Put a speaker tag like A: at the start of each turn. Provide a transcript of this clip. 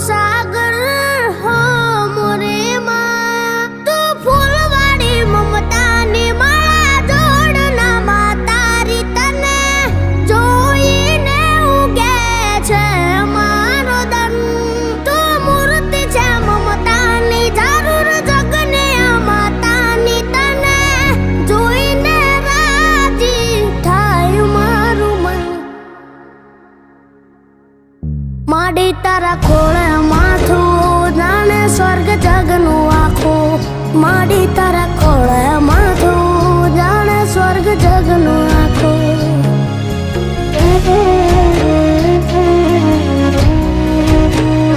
A: सागर हो मोरे माँ तू फूलवाड़ी ममता नी माळा जोड़ना मातारी तने जोईने उगे छे मारो दन तू मूर्ति छे ममता नी जरूर जगने आ माता नी तने जोईने राजी थाय मारू मन माडी तारा खोळे माथुं जाने स्वर्ग जगनु आखो माडी तारा